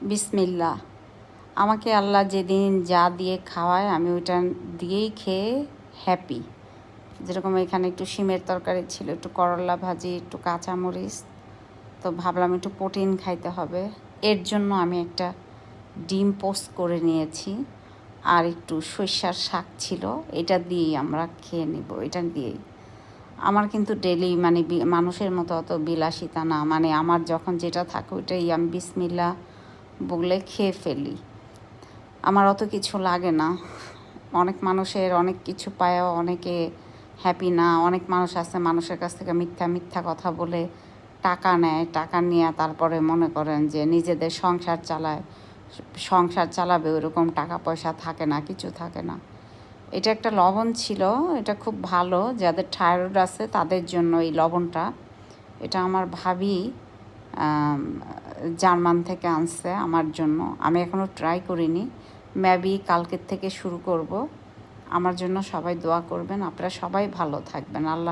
বিসমিল্লাহ। আমাকে আল্লাহ যেদিন যা দিয়ে খাওয়ায় আমি ওইটা দিয়েই খেয়ে হ্যাপি। যেরকম এখানে একটু শিমের তরকারি ছিল, একটু করলা ভাজি, একটু কাঁচামরিচ, তো ভাবলাম একটু প্রোটিন খাইতে হবে। এর জন্য আমি একটা ডিম পোস্ট করে নিয়েছি, আর একটু সরিষার শাক ছিল, এটা দিয়েই আমরা খেয়ে নিব। এটা দিয়েই আমার কিন্তু ডেলি মানে মানুষের মতো অত বিলাসিতা না, মানে আমার যখন যেটা থাকে ওইটাই আমি বিসমিল্লাহ বলে খেয়ে ফেলি। আমার অত কিছু লাগে না। অনেক মানুষের অনেক কিছু পায়ও অনেকে হ্যাপি না। অনেক মানুষ আছে মানুষের কাছ থেকে মিথ্যা মিথ্যা কথা বলে টাকা নেয়, টাকা নিয়ে তারপরে মনে করেন যে নিজেদের সংসার চালাবে, ওইরকম টাকা পয়সা থাকে না, কিছু থাকে না। এটা একটা লবণ ছিল, এটা খুব ভালো, যাদের থাইরয়েড আছে তাদের জন্য এই লবণটা। এটা আমার ভাবি জার্মান থেকে আনছে আমার জন্য। আমি এখনও ট্রাই করিনি, মেবি কালকের থেকে শুরু করব। আমার জন্য সবাই দোয়া করবেন। আপনারা সবাই ভালো থাকবেন। আল্লাহ